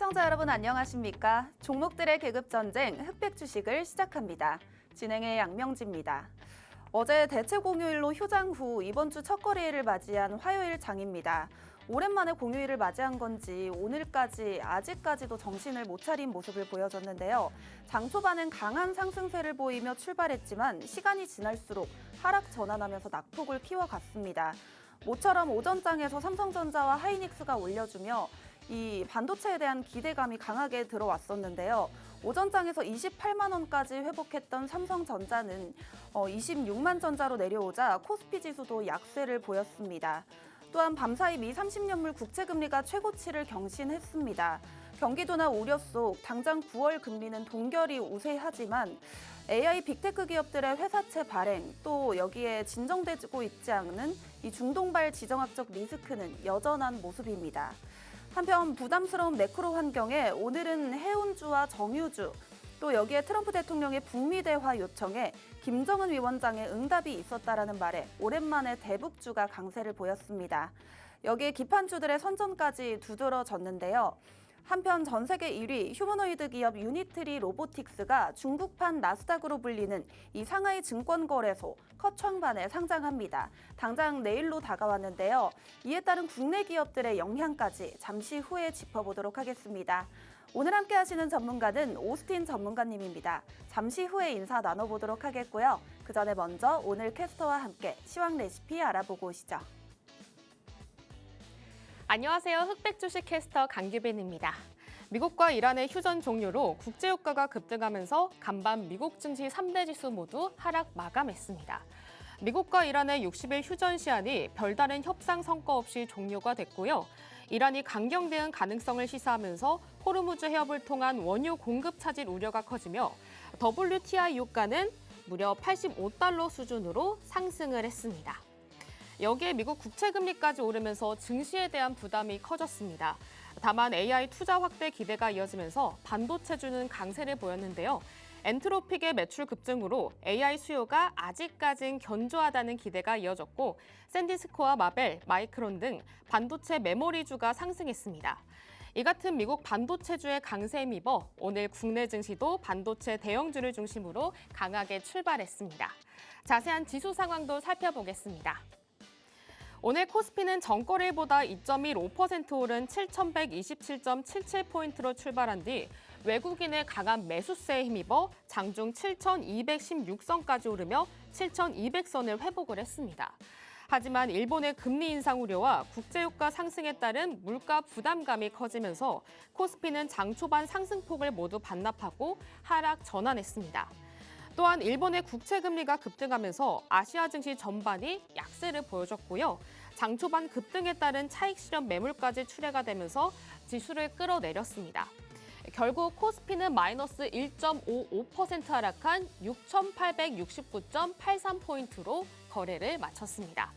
시청자 여러분 안녕하십니까? 종목들의 계급전쟁 흑백 주식을 시작합니다. 진행의 양명지입니다. 어제 대체 공휴일로 휴장 후 이번 주 첫 거래일을 맞이한 화요일 장입니다. 오랜만에 공휴일을 맞이한 건지 오늘까지 아직까지도 정신을 못 차린 모습을 보여줬는데요. 장 초반엔 강한 상승세를 보이며 출발했지만 시간이 지날수록 하락 전환하면서 낙폭을 키워갔습니다. 모처럼 오전장에서 삼성전자와 하이닉스가 올려주며 이 반도체에 대한 기대감이 강하게 들어왔었는데요. 오전장에서 28만 원까지 회복했던 삼성전자는 26만 전자로 내려오자 코스피 지수도 약세를 보였습니다. 또한 밤사이 미 30년물 국채금리가 최고치를 경신했습니다. 경기도나 우려 속 당장 9월 금리는 동결이 우세하지만 AI 빅테크 기업들의 회사채 발행 또 여기에 진정되고 있지 않은 이 중동발 지정학적 리스크는 여전한 모습입니다. 한편 부담스러운 매크로 환경에 오늘은 해운주와 정유주 또 여기에 트럼프 대통령의 북미 대화 요청에 김정은 위원장의 응답이 있었다라는 말에 오랜만에 대북주가 강세를 보였습니다. 여기에 기판주들의 선전까지 두드러졌는데요. 한편 전 세계 1위 휴머노이드 기업 유니트리 로보틱스가 중국판 나스닥으로 불리는 이 상하이 증권거래소 커창반에 상장합니다. 당장 내일로 다가왔는데요. 이에 따른 국내 기업들의 영향까지 잠시 후에 짚어보도록 하겠습니다. 오늘 함께 하시는 전문가는 오스틴 전문가님입니다. 잠시 후에 인사 나눠보도록 하겠고요. 그 전에 먼저 오늘 캐스터와 함께 시황 레시피 알아보고 오시죠. 안녕하세요. 흑백 주식 캐스터 강규빈입니다. 미국과 이란의 휴전 종료로 국제유가가 급등하면서 간밤 미국 증시 3대 지수 모두 하락 마감했습니다. 미국과 이란의 60일 휴전 시한이 별다른 협상 성과 없이 종료가 됐고요. 이란이 강경 대응 가능성을 시사하면서 호르무즈 해협을 통한 원유 공급 차질 우려가 커지며 WTI 유가는 무려 85달러 수준으로 상승을 했습니다. 여기에 미국 국채금리까지 오르면서 증시에 대한 부담이 커졌습니다. 다만 AI 투자 확대 기대가 이어지면서 반도체주는 강세를 보였는데요. 엔트로픽의 매출 급증으로 AI 수요가 아직까진 견조하다는 기대가 이어졌고 샌디스코와 마벨, 마이크론 등 반도체 메모리주가 상승했습니다. 이 같은 미국 반도체주의 강세에 힘입어 오늘 국내 증시도 반도체 대형주를 중심으로 강하게 출발했습니다. 자세한 지수 상황도 살펴보겠습니다. 오늘 코스피는 전거래일보다 2.15% 오른 7,127.77포인트로 출발한 뒤 외국인의 강한 매수세에 힘입어 장중 7,216선까지 오르며 7,200선을 회복을 했습니다. 하지만 일본의 금리 인상 우려와 국제유가 상승에 따른 물가 부담감이 커지면서 코스피는 장 초반 상승폭을 모두 반납하고 하락 전환했습니다. 또한 일본의 국채금리가 급등하면서 아시아 증시 전반이 약세를 보여줬고요. 장 초반 급등에 따른 차익 실현 매물까지 출회가 되면서 지수를 끌어내렸습니다. 결국 코스피는 마이너스 1.55% 하락한 6,869.83포인트로 거래를 마쳤습니다.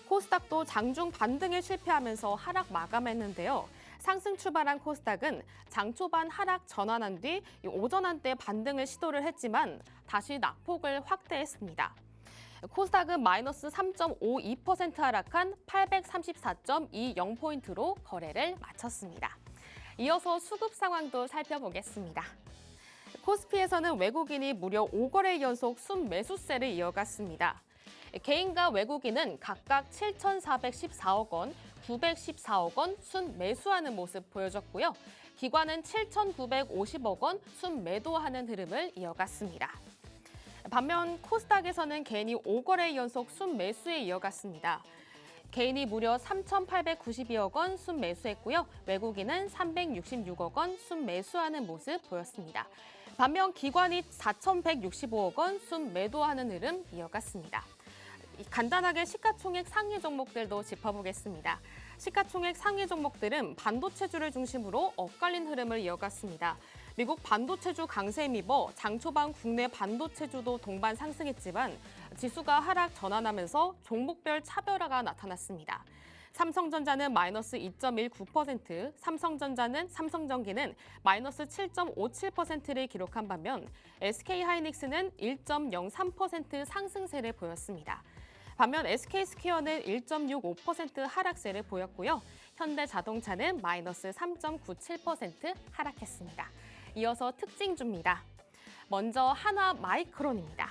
코스닥도 장중 반등에 실패하면서 하락 마감했는데요. 상승 출발한 코스닥은 장 초반 하락 전환한 뒤 오전 한때 반등을 시도를 했지만 다시 낙폭을 확대했습니다. 코스닥은 마이너스 3.52% 하락한 834.20포인트로 거래를 마쳤습니다. 이어서 수급 상황도 살펴보겠습니다. 코스피에서는 외국인이 무려 5거래 연속 순매수세를 이어갔습니다. 개인과 외국인은 각각 7,414억 원, 914억 원 순매수하는 모습 보여줬고요. 기관은 7,950억 원 순매도하는 흐름을 이어갔습니다. 반면 코스닥에서는 개인이 5거래 연속 순매수에 이어갔습니다. 개인이 무려 3,892억 원 순매수했고요. 외국인은 366억 원 순매수하는 모습 보였습니다. 반면 기관이 4,165억 원 순매도하는 흐름 이어갔습니다. 간단하게 시가총액 상위 종목들도 짚어보겠습니다. 시가총액 상위 종목들은 반도체주를 중심으로 엇갈린 흐름을 이어갔습니다. 미국 반도체주 강세에 힘입어 장 초반 국내 반도체주도 동반 상승했지만 지수가 하락 전환하면서 종목별 차별화가 나타났습니다. 삼성전자는 마이너스 2.19%, 삼성전기는 마이너스 7.57%를 기록한 반면 SK하이닉스는 1.03% 상승세를 보였습니다. 반면 SK스퀘어는 1.65% 하락세를 보였고요. 현대자동차는 마이너스 3.97% 하락했습니다. 이어서 특징주입니다. 먼저 하나마이크론입니다.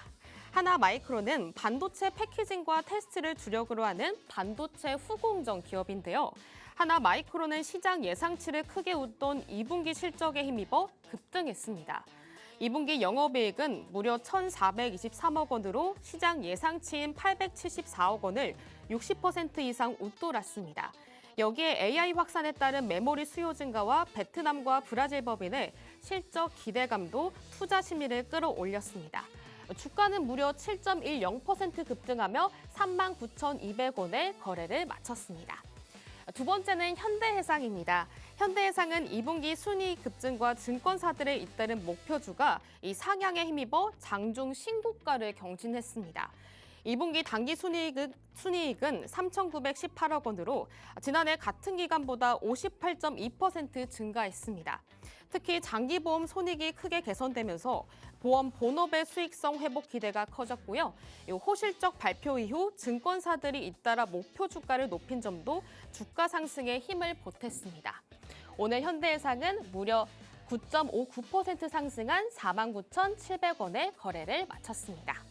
하나마이크론은 반도체 패키징과 테스트를 주력으로 하는 반도체 후공정 기업인데요. 하나마이크론은 시장 예상치를 크게 웃돈 2분기 실적에 힘입어 급등했습니다. 2분기 영업이익은 무려 1,423억 원으로 시장 예상치인 874억 원을 60% 이상 웃돌았습니다. 여기에 AI 확산에 따른 메모리 수요 증가와 베트남과 브라질 법인의 실적 기대감도 투자 심리를 끌어올렸습니다. 주가는 무려 7.10% 급등하며 39,200원에 거래를 마쳤습니다. 두 번째는 현대해상입니다. 현대해상은 2분기 순이익 급증과 증권사들의 잇따른 목표주가 이 상향에 힘입어 장중 신고가를 경신했습니다. 2분기 단기 순이익은 3,918억 원으로 지난해 같은 기간보다 58.2% 증가했습니다. 특히 장기보험 손익이 크게 개선되면서 보험 본업의 수익성 회복 기대가 커졌고요. 호실적 발표 이후 증권사들이 잇따라 목표 주가를 높인 점도 주가 상승에 힘을 보탰습니다. 오늘 현대해상은 무려 9.59% 상승한 49,700원에 거래를 마쳤습니다.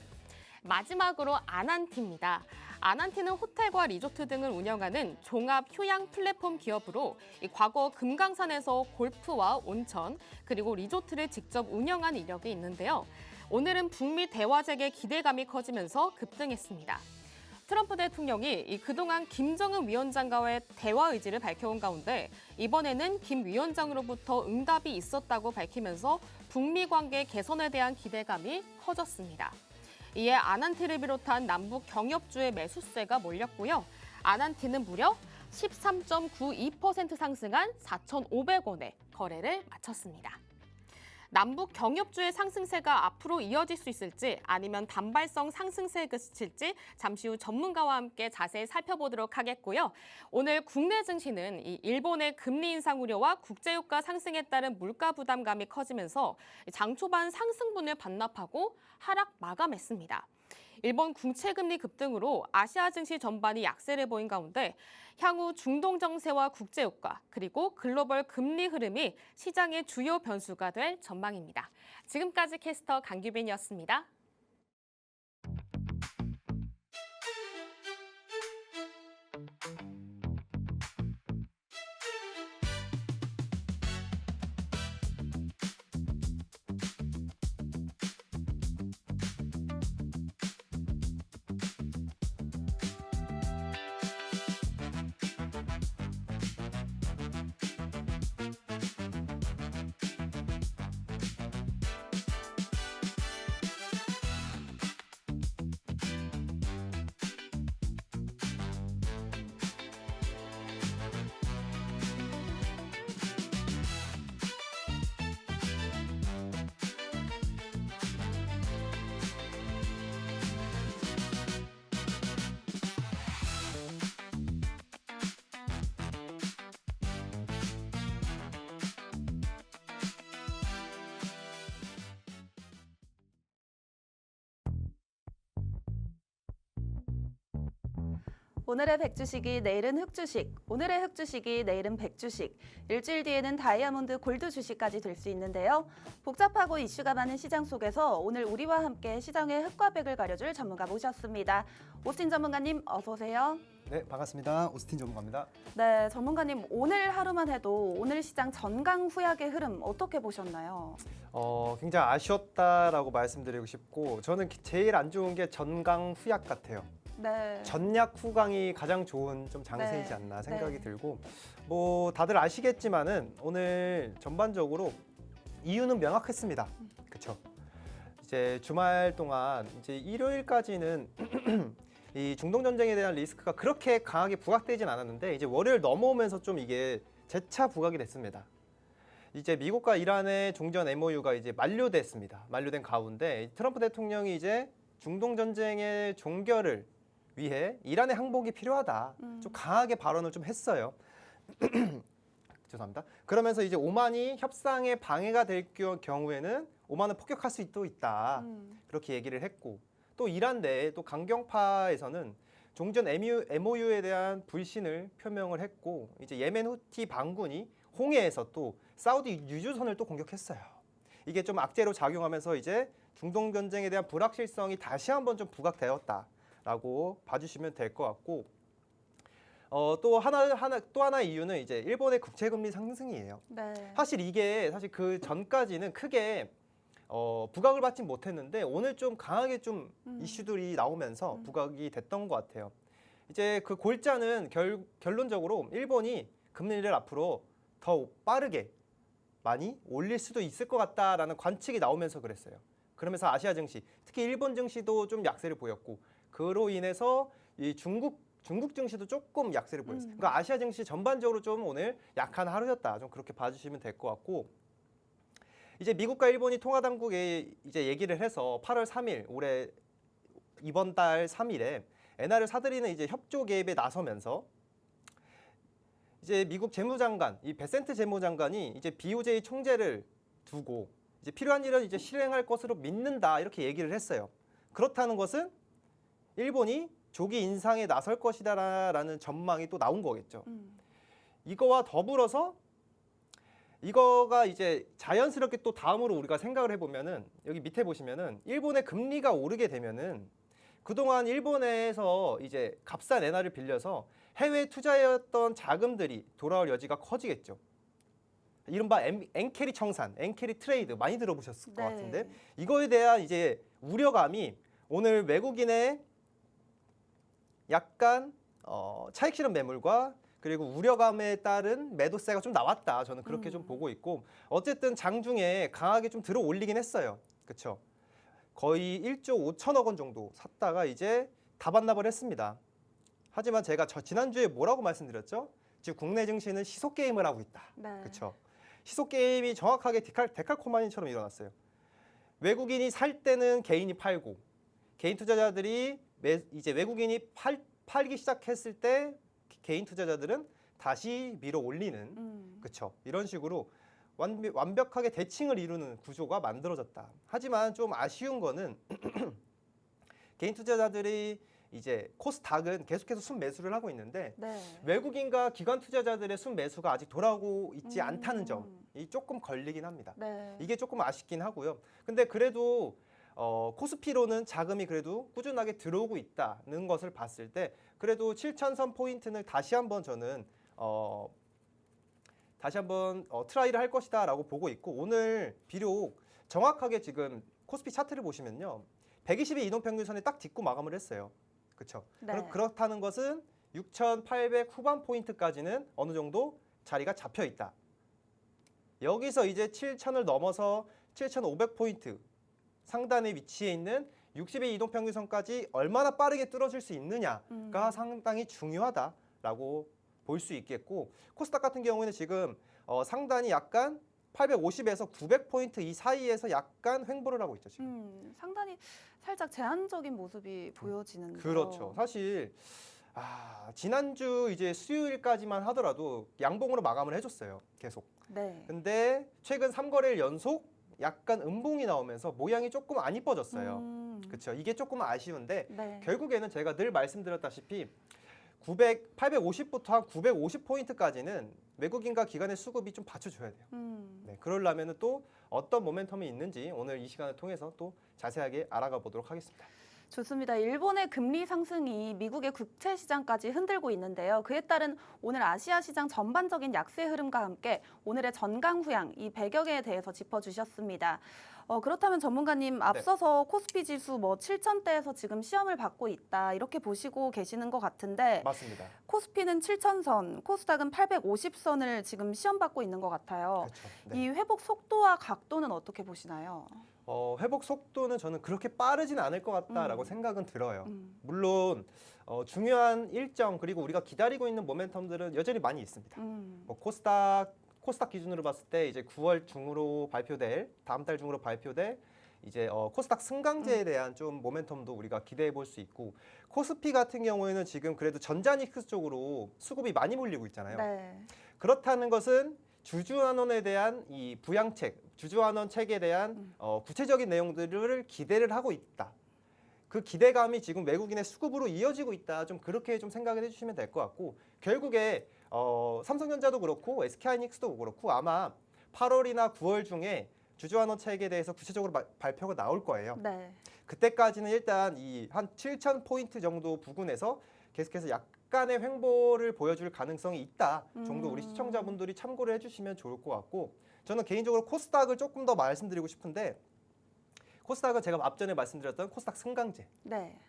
마지막으로 아난티입니다. 아난티는 호텔과 리조트 등을 운영하는 종합 휴양 플랫폼 기업으로 과거 금강산에서 골프와 온천 그리고 리조트를 직접 운영한 이력이 있는데요. 오늘은 북미 대화재계 기대감이 커지면서 급등했습니다. 트럼프 대통령이 그동안 김정은 위원장과의 대화 의지를 밝혀온 가운데 이번에는 김 위원장으로부터 응답이 있었다고 밝히면서 북미 관계 개선에 대한 기대감이 커졌습니다. 이에 아난티를 비롯한 남북 경협주의 매수세가 몰렸고요. 아난티는 무려 13.92% 상승한 4,500원에 거래를 마쳤습니다. 남북 경협주의 상승세가 앞으로 이어질 수 있을지 아니면 단발성 상승세에 그칠지 잠시 후 전문가와 함께 자세히 살펴보도록 하겠고요. 오늘 국내 증시는 이 일본의 금리 인상 우려와 국제유가 상승에 따른 물가 부담감이 커지면서 장 초반 상승분을 반납하고 하락 마감했습니다. 일본 국채금리 급등으로 아시아 증시 전반이 약세를 보인 가운데 향후 중동 정세와 국제유가 그리고 글로벌 금리 흐름이 시장의 주요 변수가 될 전망입니다. 지금까지 캐스터 강규빈이었습니다. 오늘의 백주식이 내일은 흑주식, 오늘의 흑주식이 내일은 백주식, 일주일 뒤에는 다이아몬드 골드 주식까지 될 수 있는데요. 복잡하고 이슈가 많은 시장 속에서 오늘 우리와 함께 시장의 흑과 백을 가려줄 전문가 모셨습니다. 오스틴 전문가님 어서 오세요. 네, 반갑습니다. 오스틴 전문가입니다. 네, 전문가님 오늘 하루만 해도 오늘 시장 전강 후약의 흐름 어떻게 보셨나요? 굉장히 아쉬웠다라고 말씀드리고 싶고 저는 제일 안 좋은 게 전강 후약 같아요. 네. 전약 후강이 가장 좋은 좀 장세이지 네. 않나 생각이 네. 들고 뭐 다들 아시겠지만은 오늘 전반적으로 이유는 명확했습니다. 그렇죠? 이제 주말 동안 이제 일요일까지는 이 중동 전쟁에 대한 리스크가 그렇게 강하게 부각되진 않았는데 이제 월요일 넘어오면서 좀 이게 재차 부각이 됐습니다. 이제 미국과 이란의 종전 MOU가 이제 만료됐습니다. 만료된 가운데 트럼프 대통령이 이제 중동 전쟁의 종결을 위해 이란의 항복이 필요하다. 좀 강하게 발언을 좀 했어요. 죄송합니다. 그러면서 이제 오만이 협상에 방해가 될 경우에는 오만을 폭격할 수도 있다. 그렇게 얘기를 했고 또 이란 내에 또 강경파에서는 종전 MOU에 대한 불신을 표명을 했고 이제 예멘 후티 반군이 홍해에서 또 사우디 유주선을 또 공격했어요. 이게 좀 악재로 작용하면서 이제 중동 전쟁에 대한 불확실성이 다시 한번 좀 부각되었다라고 봐주시면 될 것 같고 또 하나의 이유는 이제 일본의 국채 금리 상승이에요. 네. 사실 그 전까지는 크게 부각을 받지 못했는데 오늘 좀 강하게 좀 이슈들이 나오면서 부각이 됐던 것 같아요. 이제 그 골자는 결론적으로 일본이 금리를 앞으로 더 빠르게 많이 올릴 수도 있을 것 같다라는 관측이 나오면서 그랬어요. 그러면서 아시아 증시, 특히 일본 증시도 좀 약세를 보였고 그로 인해서 이 중국 증시도 조금 약세를 보였어요. 그러니까 아시아 증시 전반적으로 좀 오늘 약한 하루였다. 좀 그렇게 봐주시면 될 것 같고 이제 미국과 일본이 통화 당국에 이제 얘기를 해서 8월 3일 올해 이번 달 3일에 엔화를 사들이는 이제 협조 개입에 나서면서 이제 미국 재무장관 이 베센트 재무장관이 이제 BOJ 총재를 두고 이제 필요한 일은 이제 실행할 것으로 믿는다 이렇게 얘기를 했어요. 그렇다는 것은 일본이 조기 인상에 나설 것이다라는 전망이 또 나온 거겠죠. 이거와 더불어서 이거가 이제 자연스럽게 또 다음으로 우리가 생각을 해보면은 여기 밑에 보시면은 일본의 금리가 오르게 되면은 그동안 일본에서 이제 값싼 엔화를 빌려서 해외 투자했던 자금들이 돌아올 여지가 커지겠죠. 이른바 엔캐리 청산, 엔캐리 트레이드 많이 들어보셨을 것 같은데 이거에 대한 이제 우려감이 오늘 외국인의 약간 차익 실현 매물과 그리고 우려감에 따른 매도세가 좀 나왔다. 저는 그렇게 좀 보고 있고 어쨌든 장중에 강하게 좀 들어 올리긴 했어요. 그렇죠? 거의 1조 5천억 원 정도 샀다가 이제 다 반납을 했습니다. 하지만 제가 지난주에 뭐라고 말씀드렸죠? 지금 국내 증시는 시속 게임을 하고 있다. 네. 그렇죠? 시속 게임이 정확하게 데칼코마니처럼 일어났어요. 외국인이 살 때는 개인이 팔고 개인 투자자들이 이제 외국인이 팔기 시작했을 때 개인 투자자들은 다시 밀어 올리는 그렇죠. 이런 식으로 완벽하게 대칭을 이루는 구조가 만들어졌다. 하지만 좀 아쉬운 거는 개인 투자자들이 이제 코스닥은 계속해서 순매수를 하고 있는데 외국인과 기관 투자자들의 순매수가 아직 돌아오고 있지 않다는 점이 조금 걸리긴 합니다. 이게 조금 아쉽긴 하고요. 근데 그래도 코스피로는 자금이 그래도 꾸준하게 들어오고 있다는 것을 봤을 때 그래도 7,000선 포인트는 다시 한번 저는 트라이를 할 것이다라고 보고 있고 오늘 비록 정확하게 지금 코스피 차트를 보시면요. 120의 이동평균선에 딱 딛고 마감을 했어요. 그렇죠? 그렇다는 것은 6,800 후반 포인트까지는 어느 정도 자리가 잡혀 있다. 여기서 이제 7,000을 넘어서 7,500 포인트 상단에 위치해 있는 60의 이동평균선까지 얼마나 빠르게 뚫어질 수 있느냐가 상당히 중요하다라고 볼 수 있겠고 코스닥 같은 경우에는 지금 상단이 약간 850에서 900포인트 이 사이에서 약간 횡보를 하고 있죠. 지금. 상당히 살짝 제한적인 모습이 보여지는데요. 그렇죠. 사실 지난주 이제 수요일까지만 하더라도 양봉으로 마감을 해줬어요. 계속. 근데 최근 3거래일 연속 약간 음봉이 나오면서 모양이 조금 안 이뻐졌어요. 그렇죠. 이게 조금 아쉬운데 결국에는 제가 늘 말씀드렸다시피 850부터 한 950포인트까지는 외국인과 기관의 수급이 좀 받쳐줘야 돼요. 그러려면 또 어떤 모멘텀이 있는지 오늘 이 시간을 통해서 또 자세하게 알아가 보도록 하겠습니다. 좋습니다. 일본의 금리 상승이 미국의 국채 시장까지 흔들고 있는데요. 그에 따른 오늘 아시아 시장 전반적인 약세 흐름과 함께 오늘의 전강 후양 이 배경에 대해서 짚어주셨습니다. 그렇다면 전문가님 앞서서 코스피 지수 7,000대에서 지금 시험을 받고 있다 이렇게 보시고 계시는 것 같은데 맞습니다. 코스피는 7,000선, 코스닥은 850선을 지금 시험 받고 있는 것 같아요. 그렇죠. 이 회복 속도와 각도는 어떻게 보시나요? 회복 속도는 저는 그렇게 빠르진 않을 것 같다라고 생각은 들어요. 물론 중요한 일정 그리고 우리가 기다리고 있는 모멘텀들은 여전히 많이 있습니다. 코스닥 기준으로 봤을 때 이제 9월 중으로 발표될 다음 달 중으로 발표될 이제 코스닥 승강제에 대한 좀 모멘텀도 우리가 기대해 볼 수 있고 코스피 같은 경우에는 지금 그래도 전자닉스 쪽으로 수급이 많이 몰리고 있잖아요. 그렇다는 것은 주주환원에 대한 이 부양책, 주주환원 책에 대한 구체적인 내용들을 기대를 하고 있다. 그 기대감이 지금 외국인의 수급으로 이어지고 있다. 좀 그렇게 좀 생각을 해주시면 될 것 같고 결국에 삼성전자도 그렇고 SK하이닉스도 그렇고 아마 8월이나 9월 중에 주주환원 차익에 대해서 구체적으로 발표가 나올 거예요. 네. 그때까지는 일단 이 한 7,000포인트 정도 부근에서 계속해서 약간의 횡보를 보여줄 가능성이 있다 정도 우리 시청자분들이 참고를 해주시면 좋을 것 같고 저는 개인적으로 코스닥을 조금 더 말씀드리고 싶은데 코스닥은 제가 앞전에 말씀드렸던 코스닥 승강제가 네.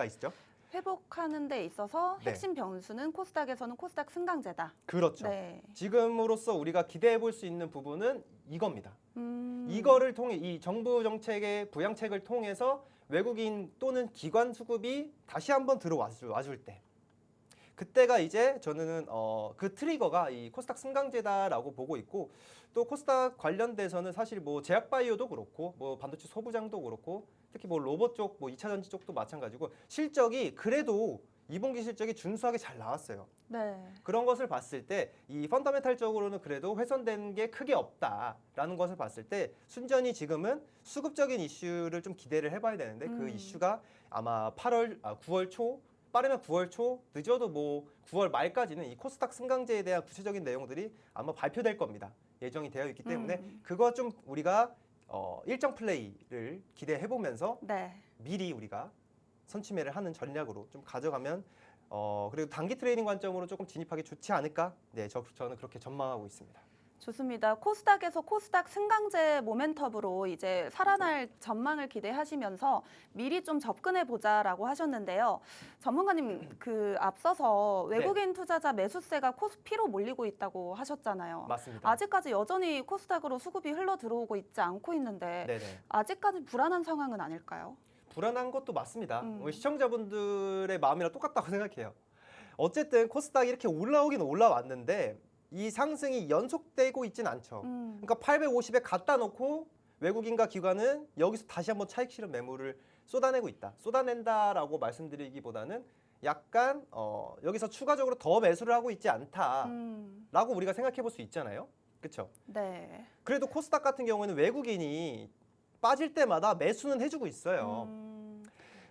있죠. 회복하는 데 있어서 네. 핵심 변수는 코스닥에서는 코스닥 승강제다. 그렇죠. 네. 지금으로서 우리가 기대해 볼 수 있는 부분은 이겁니다. 이거를 통해 이 정부 정책의 부양책을 통해서 외국인 또는 기관 수급이 다시 한번 들어와줄 때 그때가 이제 저는 그 트리거가 이 코스닥 승강제다라고 보고 있고 또 코스닥 관련돼서는 사실 뭐 제약바이오도 그렇고 뭐 반도체 소부장도 그렇고 특히 뭐 로봇 쪽, 뭐 2차 전지 쪽도 마찬가지고 실적이 그래도 2분기 실적이 준수하게 잘 나왔어요. 네. 그런 것을 봤을 때 이 펀더멘탈적으로는 그래도 훼손된 게 크게 없다라는 것을 봤을 때 순전히 지금은 수급적인 이슈를 좀 기대를 해봐야 되는데 그 이슈가 아마 9월 초 빠르면 9월 초 늦어도 뭐 9월 말까지는 이 코스닥 승강제에 대한 구체적인 내용들이 아마 발표될 겁니다. 예정이 되어 있기 때문에 그거 좀 우리가 일정 플레이를 기대해 보면서 네. 미리 우리가 선취매를 하는 전략으로 좀 가져가면 그리고 단기 트레이딩 관점으로 조금 진입하기 좋지 않을까? 네, 저는 그렇게 전망하고 있습니다. 좋습니다. 코스닥에서 코스닥 승강제 모멘텀으로 이제 살아날 전망을 기대하시면서 미리 좀 접근해 보자라고 하셨는데요. 전문가님 그 앞서서 외국인 투자자 매수세가 코스피로 몰리고 있다고 하셨잖아요. 맞습니다. 아직까지 여전히 코스닥으로 수급이 흘러 들어오고 있지 않고 있는데 네네. 아직까지 불안한 상황은 아닐까요? 불안한 것도 맞습니다. 우리 시청자분들의 마음이랑 똑같다고 생각해요. 어쨌든 코스닥이 이렇게 올라오긴 올라왔는데 이 상승이 연속되고 있진 않죠. 그러니까 850에 갖다 놓고 외국인과 기관은 여기서 다시 한번 차익 실현 매물을 쏟아내고 있다. 쏟아낸다라고 말씀드리기보다는 약간 여기서 추가적으로 더 매수를 하고 있지 않다라고 우리가 생각해 볼 수 있잖아요. 그렇죠? 네. 그래도 코스닥 같은 경우에는 외국인이 빠질 때마다 매수는 해주고 있어요.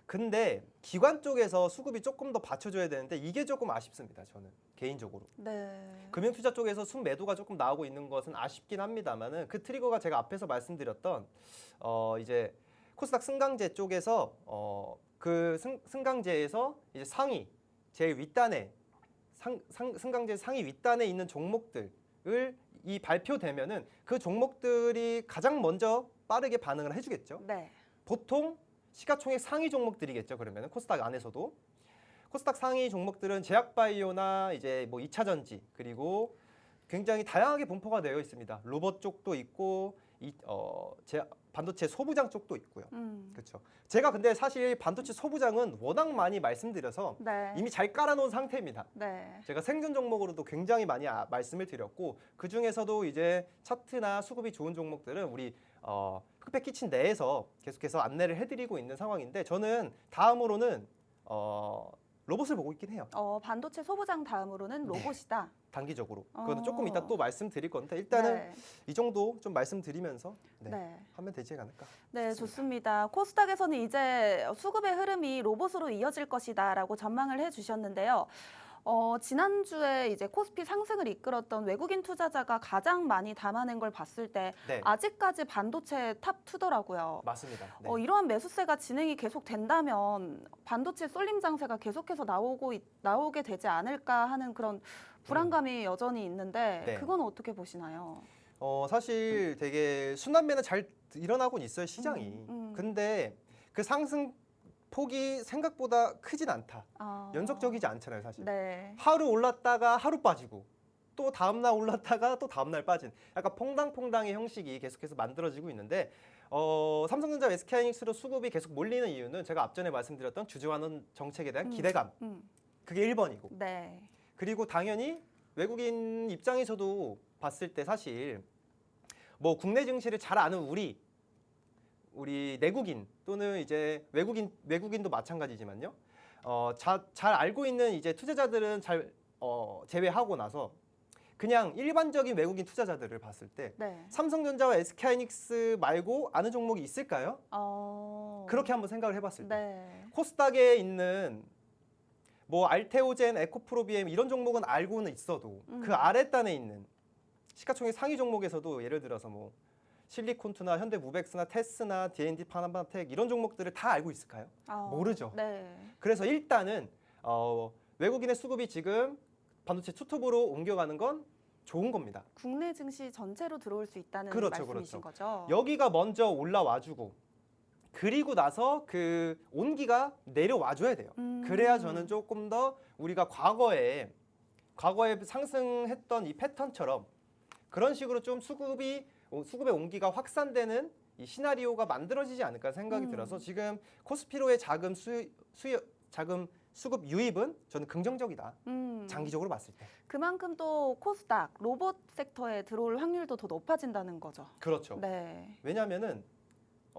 근데 기관 쪽에서 수급이 조금 더 받쳐줘야 되는데 이게 조금 아쉽습니다. 저는 개인적으로. 네. 금융투자 쪽에서 순매도가 조금 나오고 있는 것은 아쉽긴 합니다만은 그 트리거가 제가 앞에서 말씀드렸던 이제 코스닥 승강제 쪽에서 그 승강제에서 이제 상위 제일 윗단에 승강제 상위 윗단에 있는 종목들을 이 발표되면은 그 종목들이 가장 먼저 빠르게 반응을 해주겠죠. 네. 보통 시가총액 상위 종목들이겠죠. 그러면은 코스닥 안에서도 코스닥 상위 종목들은 제약바이오나 이제 뭐 2차 전지 그리고 굉장히 다양하게 분포가 되어 있습니다. 로봇 쪽도 있고 반도체 소부장 쪽도 있고요. 그렇죠. 제가 근데 사실 반도체 소부장은 워낙 많이 말씀드려서 네. 이미 잘 깔아놓은 상태입니다. 네. 제가 생존 종목으로도 굉장히 많이 말씀을 드렸고 그 중에서도 이제 차트나 수급이 좋은 종목들은 우리 흑백 키친 내에서 계속해서 안내를 해드리고 있는 상황인데 저는 다음으로는 로봇을 보고 있긴 해요. 반도체 소부장 다음으로는 로봇이다. 단기적으로. 그거는 조금 이따 또 말씀드릴 건데 일단은 이 정도 좀 말씀드리면서 하면 되지 않을까. 네, 좋습니다. 코스닥에서는 이제 수급의 흐름이 로봇으로 이어질 것이다라고 전망을 해주셨는데요. 지난주에 이제 코스피 상승을 이끌었던 외국인 투자자가 가장 많이 담아낸 걸 봤을 때 아직까지 반도체 탑2더라고요. 맞습니다. 네. 이러한 매수세가 진행이 계속 된다면 반도체 쏠림 장세가 계속해서 나오게 되지 않을까 하는 그런 불안감이 여전히 있는데 그건 어떻게 보시나요? 사실 되게 순환매는 잘 일어나곤 있어요, 시장이. 근데 그 상승 폭이 생각보다 크진 않다. 연속적이지 않잖아요, 사실. 네. 하루 올랐다가 하루 빠지고 또 다음날 올랐다가 또 다음날 빠진 약간 퐁당퐁당의 형식이 계속해서 만들어지고 있는데 삼성전자, SK하이닉스로 수급이 계속 몰리는 이유는 제가 앞전에 말씀드렸던 주주환원 정책에 대한 기대감. 그게 1번이고. 네. 그리고 당연히 외국인 입장에서도 봤을 때 사실 뭐 국내 증시를 잘 아는 우리 내국인 또는 이제 외국인도 마찬가지지만요. 잘 알고 있는 이제 투자자들은 잘 제외하고 나서 그냥 일반적인 외국인 투자자들을 봤을 때 네. 삼성전자와 SK하이닉스 말고 아는 종목이 있을까요? 그렇게 한번 생각을 해봤을 때 네. 코스닥에 있는 뭐 알테오젠, 에코프로비엠 이런 종목은 알고는 있어도 그 아랫단에 있는 시가총액 상위 종목에서도 예를 들어서 뭐 실리콘투나 현대무백스나 테스나 D&D 파나바텍 이런 종목들을 다 알고 있을까요? 모르죠. 네. 그래서 일단은 외국인의 수급이 지금 반도체 투톱으로 옮겨가는 건 좋은 겁니다. 국내 증시 전체로 들어올 수 있다는 그렇죠, 말씀이신 그렇죠. 거죠? 여기가 먼저 올라와주고 그리고 나서 그 온기가 내려와줘야 돼요. 그래야 저는 조금 더 우리가 과거에 상승했던 이 패턴처럼 그런 식으로 좀 수급의 온기가 확산되는 이 시나리오가 만들어지지 않을까 생각이 들어서 지금 코스피로의 자금 수급 유입은 저는 긍정적이다. 장기적으로 봤을 때. 그만큼 또 코스닥, 로봇 섹터에 들어올 확률도 더 높아진다는 거죠. 그렇죠. 네. 왜냐하면은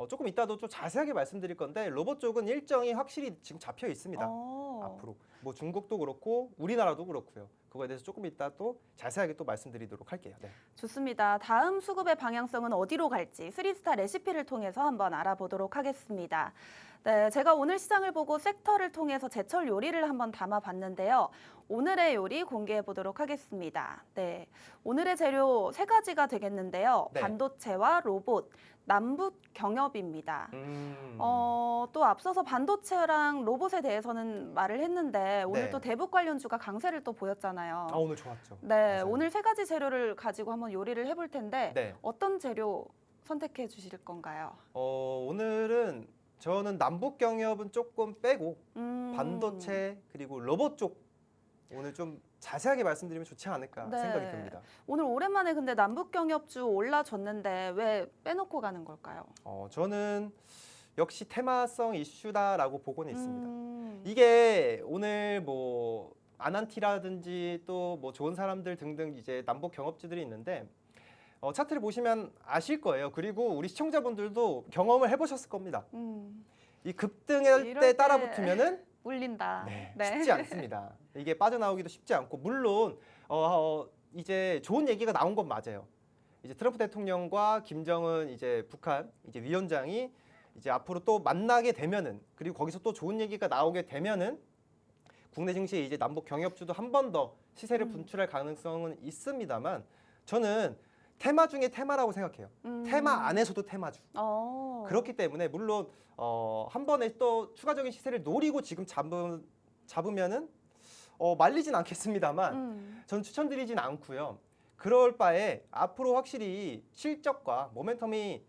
조금 이따도 좀 자세하게 말씀드릴 건데 로봇 쪽은 일정이 확실히 지금 잡혀 있습니다. 앞으로 뭐 중국도 그렇고 우리나라도 그렇고요. 그거에 대해서 조금 이따 또 자세하게 또 말씀드리도록 할게요. 네. 좋습니다. 다음 수급의 방향성은 어디로 갈지 3스타 레시피를 통해서 한번 알아보도록 하겠습니다. 네, 제가 오늘 시장을 보고 섹터를 통해서 제철 요리를 한번 담아봤는데요. 오늘의 요리 공개해 보도록 하겠습니다. 네, 오늘의 재료 3가지가 되겠는데요. 네. 반도체와 로봇, 남북 경협입니다. 또 앞서서 반도체랑 로봇에 대해서는 말을 했는데 오늘 네. 또 대북 관련주가 강세를 또 보였잖아요. 오늘 좋았죠. 네, 맞아요. 오늘 3가지 재료를 가지고 한번 요리를 해볼 텐데 네. 어떤 재료 선택해 주실 건가요? 오늘은 저는 남북 경협은 조금 빼고 반도체 그리고 로봇 쪽 오늘 좀 자세하게 말씀드리면 좋지 않을까 네. 생각이 듭니다. 오늘 오랜만에 근데 남북 경협주 올라줬는데 왜 빼놓고 가는 걸까요? 저는 역시 테마성 이슈다라고 보고는 있습니다. 음, 이게 오늘 뭐 아난티라든지 또 뭐 좋은 사람들 등등 이제 남북 경협주들이 있는데 차트를 보시면 아실 거예요. 그리고 우리 시청자분들도 경험을 해보셨을 겁니다. 이 급등할 이럴 때 때 따라붙으면은 울린다. 쉽지 않습니다. 이게 빠져나오기도 쉽지 않고 물론 이제 좋은 얘기가 나온 건 맞아요. 이제 트럼프 대통령과 김정은 이제 북한 이제 위원장이 이제 앞으로 또 만나게 되면은 그리고 거기서 또 좋은 얘기가 나오게 되면은 국내 증시에 이제 남북 경협주도 한 번 더 시세를 분출할 가능성은 있습니다만 저는 테마 중에 테마라고 생각해요. 테마 안에서도 테마주. 그렇기 때문에 물론 한 번에 또 추가적인 시세를 노리고 지금 잡으면은 말리진 않겠습니다만 저는 추천드리진 않고요. 그럴 바에 앞으로 확실히 실적과 모멘텀이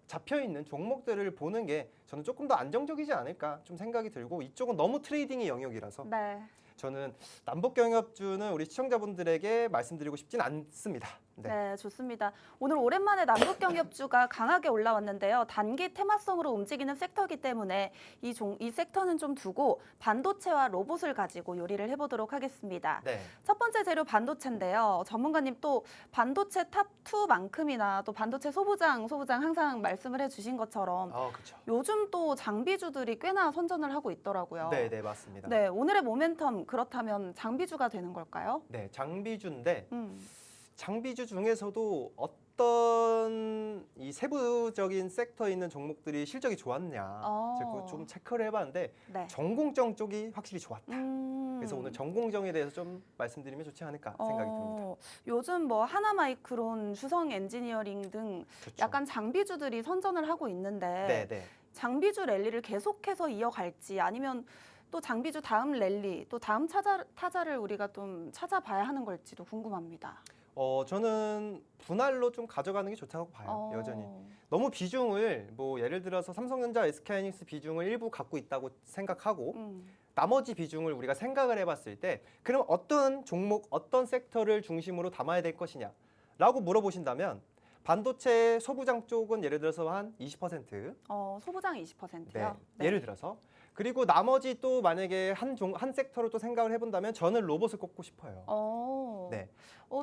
잡혀 있는 종목들을 보는 게 저는 조금 더 안정적이지 않을까 좀 생각이 들고 이쪽은 너무 트레이딩의 영역이라서 네. 저는 남북 경협주는 우리 시청자분들에게 말씀드리고 싶진 않습니다. 네, 좋습니다. 오늘 오랜만에 남북 경협주가 강하게 올라왔는데요. 단기 테마성으로 움직이는 섹터이기 때문에 이 섹터는 좀 두고 반도체와 로봇을 가지고 요리를 해보도록 하겠습니다. 네. 첫 번째 재료 반도체인데요. 전문가님 또 반도체 탑2만큼이나 또 반도체 소부장 항상 말씀을 해주신 것처럼 그렇죠. 요즘 또 장비주들이 꽤나 선전을 하고 있더라고요. 네, 맞습니다. 네, 오늘의 모멘텀 그렇다면 장비주가 되는 걸까요? 네, 장비주인데 음. 장비주 중에서도 어떤 이 세부적인 섹터에 있는 종목들이 실적이 좋았냐 제가 그거 좀 체크를 해봤는데 네. 전공정 쪽이 확실히 좋았다. 그래서 오늘 전공정에 대해서 좀 말씀드리면 좋지 않을까 생각이 듭니다. 요즘 뭐 하나마이크론, 주성 엔지니어링 등 그렇죠. 약간 장비주들이 선전을 하고 있는데 네. 장비주 랠리를 계속해서 이어갈지 아니면 또 장비주 다음 랠리, 또 다음 타자를 우리가 좀 찾아봐야 하는 걸지도 궁금합니다. 저는 분할로 좀 가져가는 게 좋다고 봐요. 여전히 너무 비중을 뭐 예를 들어서 삼성전자, SK하이닉스 비중을 일부 갖고 있다고 생각하고 나머지 비중을 우리가 생각을 해봤을 때 그럼 어떤 종목, 어떤 섹터를 중심으로 담아야 될 것이냐라고 물어보신다면 반도체 소부장 쪽은 예를 들어서 한 20%. 소부장 20%요? 네. 예를 들어서. 그리고 나머지 또 만약에 한 섹터로 또 생각을 해본다면 저는 로봇을 꼽고 싶어요. 네.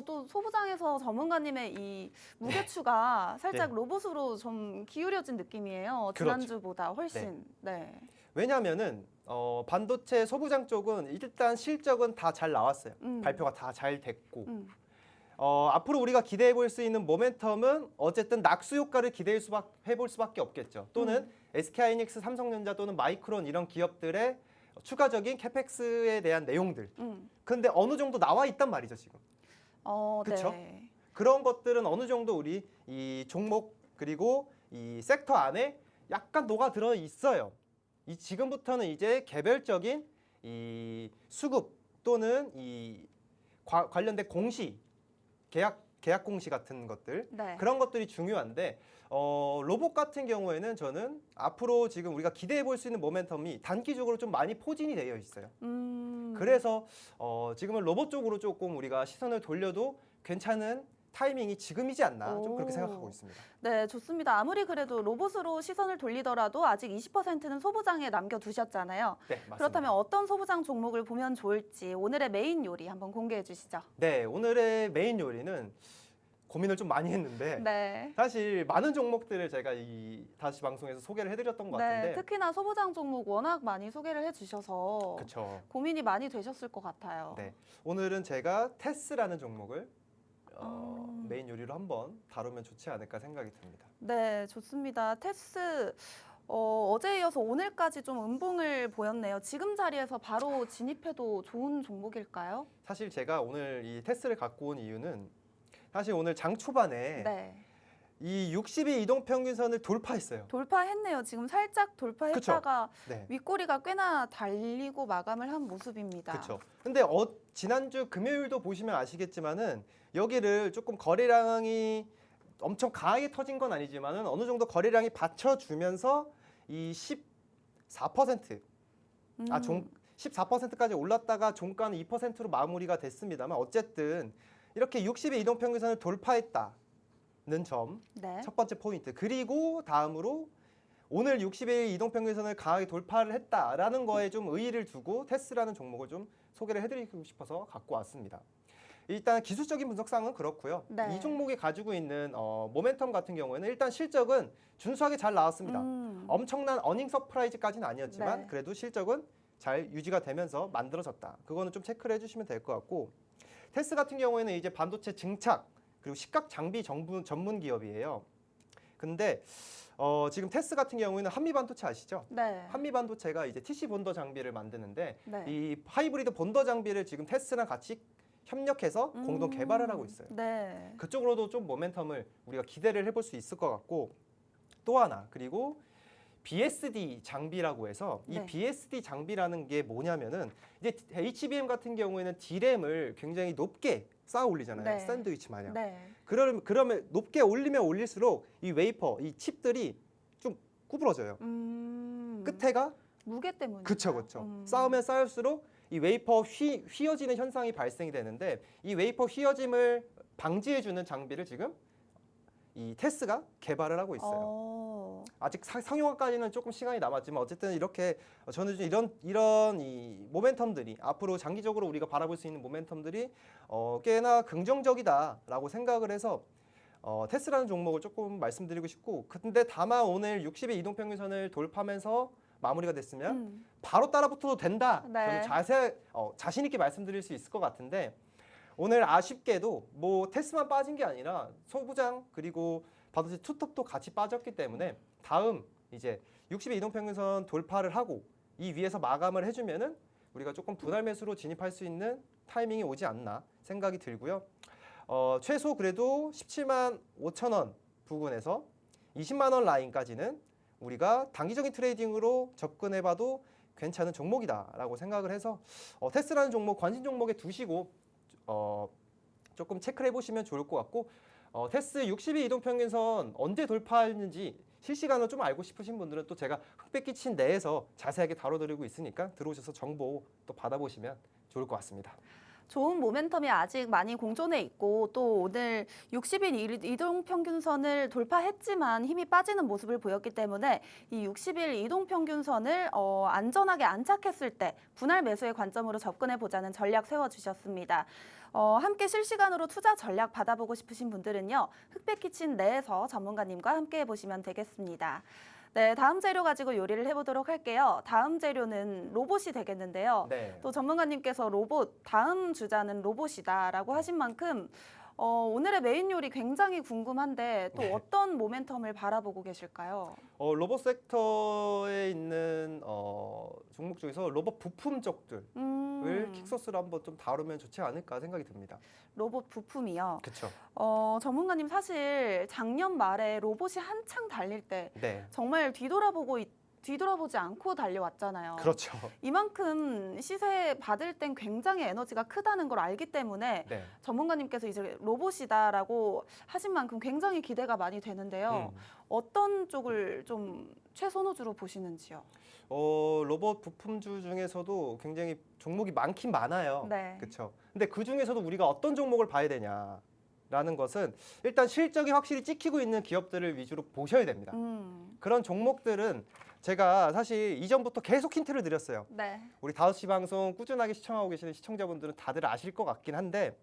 또 소부장에서 전문가님의 이 무게추가 살짝 네. 로봇으로 좀 기울여진 느낌이에요. 그렇죠. 지난주보다 훨씬. 네. 왜냐하면은 반도체 소부장 쪽은 일단 실적은 다 잘 나왔어요. 발표가 다 잘 됐고 앞으로 우리가 기대해 볼 수 있는 모멘텀은 어쨌든 낙수 효과를 해볼 수밖에 없겠죠. 또는 SK하이닉스, 삼성전자 또는 마이크론 이런 기업들의 추가적인 캐펙스에 대한 내용들. 근데 어느 정도 나와 있단 말이죠, 지금. 그쵸? 네. 그런 것들은 어느 정도 우리 이 종목 그리고 이 섹터 안에 약간 녹아들어 있어요. 이 지금부터는 이제 개별적인 이 수급 또는 이 관련된 공시, 계약 공시 같은 것들 네. 그런 것들이 중요한데 로봇 같은 경우에는 저는 앞으로 지금 우리가 기대해 볼 수 있는 모멘텀이 단기적으로 좀 많이 포진이 되어 있어요. 그래서 지금은 로봇 쪽으로 조금 우리가 시선을 돌려도 괜찮은 타이밍이 지금이지 않나 좀 그렇게 생각하고 있습니다. 네, 좋습니다. 아무리 그래도 로봇으로 시선을 돌리더라도 아직 20%는 소부장에 남겨두셨잖아요. 네, 맞습니다. 그렇다면 어떤 소부장 종목을 보면 좋을지 오늘의 메인 요리 한번 공개해 주시죠. 네, 오늘의 메인 요리는 고민을 좀 많이 했는데 네. 사실 많은 종목들을 제가 이 다시 방송에서 소개를 해드렸던 것 네, 같은데 특히나 소부장 종목 워낙 많이 소개를 해주셔서 그렇죠. 고민이 많이 되셨을 것 같아요. 네, 오늘은 제가 테스라는 종목을 메인 요리로 한번 다루면 좋지 않을까 생각이 듭니다. 네, 좋습니다. 테스 어제에 이어서 오늘까지 좀 음봉을 보였네요. 지금 자리에서 바로 진입해도 좋은 종목일까요? 사실 제가 오늘 이 테스를 갖고 온 이유는 사실 오늘 장 초반에 네. 이 60일 이동평균선을 돌파했어요. 돌파했네요. 지금 살짝 돌파했다가 네. 윗꼬리가 꽤나 달리고 마감을 한 모습입니다. 그렇죠. 근데 지난주 금요일도 보시면 아시겠지만은 여기를 조금 거래량이 엄청 강하게 터진 건 아니지만은 어느 정도 거래량이 받쳐주면서 이 14% 14%까지 올랐다가 종가는 2%로 마무리가 됐습니다만 어쨌든 이렇게 60일 이동평균선을 돌파했다는 점 네. 첫 번째 포인트. 그리고 다음으로 오늘 60일 이동평균선을 강하게 돌파를 했다라는 거에 좀 의의를 두고 테스라는 종목을 좀 소개를 해드리고 싶어서 갖고 왔습니다. 일단 기술적인 분석상은 그렇고요. 네. 이 종목이 가지고 있는 모멘텀 같은 경우에는 일단 실적은 준수하게 잘 나왔습니다. 엄청난 어닝 서프라이즈까지는 아니었지만 네. 그래도 실적은 잘 유지가 되면서 만들어졌다. 그거는 좀 체크를 해주시면 될 것 같고 테스 같은 경우에는 이제 반도체 증착 그리고 식각 장비 전문 기업이에요. 근데 지금 테스 같은 경우에는 한미반도체 아시죠? 네. 한미반도체가 이제 TC 본더 장비를 만드는데 네. 이 하이브리드 본더 장비를 지금 테스랑 같이 협력해서 공동 개발을 하고 있어요. 네. 그쪽으로도 좀 모멘텀을 우리가 기대를 해볼 수 있을 것 같고 또 하나 그리고 BSD 장비라고 해서 이 네. BSD 장비라는 게 뭐냐면은 이제 HBM 같은 경우에는 D램을 굉장히 높게 쌓아 올리잖아요. 네. 샌드위치 마냥. 네. 그러면 높게 올리면 올릴수록 이 웨이퍼, 이 칩들이 좀 구부러져요. 끝에가 무게 때문에. 그쵸. 쌓으면 쌓을수록 이 웨이퍼 휘어지는 현상이 발생이 되는데 이 웨이퍼 휘어짐을 방지해주는 장비를 지금 이 테스가 개발을 하고 있어요. 아직 상용화까지는 조금 시간이 남았지만 어쨌든 이렇게 저는 이런 이 모멘텀들이 앞으로 장기적으로 우리가 바라볼 수 있는 모멘텀들이 꽤나 긍정적이다라고 생각을 해서 테스라는 종목을 조금 말씀드리고 싶고 근데 다만 오늘 60일 이동평균선을 돌파하면서 마무리가 됐으면 바로 따라붙어도 된다. 네. 저는 자신 있게 말씀드릴 수 있을 것 같은데 오늘 아쉽게도 뭐 테스만 빠진 게 아니라 소부장 그리고 반도체 투톱도 같이 빠졌기 때문에 다음 이제 60일 이동평균선 돌파를 하고 이 위에서 마감을 해주면은 우리가 조금 분할 매수로 진입할 수 있는 타이밍이 오지 않나 생각이 들고요. 최소 그래도 17만 5천 원 부근에서 20만 원 라인까지는 우리가 단기적인 트레이딩으로 접근해봐도 괜찮은 종목이다라고 생각을 해서 테스라는 종목 관심 종목에 두시고 조금 체크를 해보시면 좋을 것 같고 테스 60일 이동평균선 언제 돌파했는지 실시간으로 좀 알고 싶으신 분들은 또 제가 흑백 기친 내에서 자세하게 다뤄드리고 있으니까 들어오셔서 정보 또 받아보시면 좋을 것 같습니다. 좋은 모멘텀이 아직 많이 공존해 있고 또 오늘 60일 이동평균선을 돌파했지만 힘이 빠지는 모습을 보였기 때문에 이 60일 이동평균선을 안전하게 안착했을 때 분할 매수의 관점으로 접근해 보자는 전략 세워주셨습니다. 함께 실시간으로 투자 전략 받아보고 싶으신 분들은요. 흑백 키친 내에서 전문가님과 함께 해보시면 되겠습니다. 네, 다음 재료 가지고 요리를 해보도록 할게요. 다음 재료는 로봇이 되겠는데요. 네. 또 전문가님께서 다음 주자는 로봇이다라고 하신 만큼 오늘의 메인 요리 굉장히 궁금한데 또 네. 어떤 모멘텀을 바라보고 계실까요? 로봇 섹터에 있는 종목 중에서 로봇 부품 쪽들을 킥소스로 한번 좀 다루면 좋지 않을까 생각이 듭니다. 로봇 부품이요. 그렇죠. 전문가님 사실 작년 말에 로봇이 한창 달릴 때 네. 정말 뒤돌아보지 않고 달려왔잖아요. 그렇죠. 이만큼 시세 받을 땐 굉장히 에너지가 크다는 걸 알기 때문에 네. 전문가님께서 이제 로봇이다라고 하신 만큼 굉장히 기대가 많이 되는데요. 음. 어떤 쪽을 좀 최선호주로 보시는지요? 로봇 부품주 중에서도 굉장히 종목이 많긴 많아요. 네. 그렇죠. 근데 그 중에서도 우리가 어떤 종목을 봐야 되냐라는 것은 일단 실적이 확실히 찍히고 있는 기업들을 위주로 보셔야 됩니다. 그런 종목들은 제가 사실 이전부터 계속 힌트를 드렸어요. 네. 우리 5시 방송 꾸준하게 시청하고 계시는 시청자분들은 다들 아실 것 같긴 한데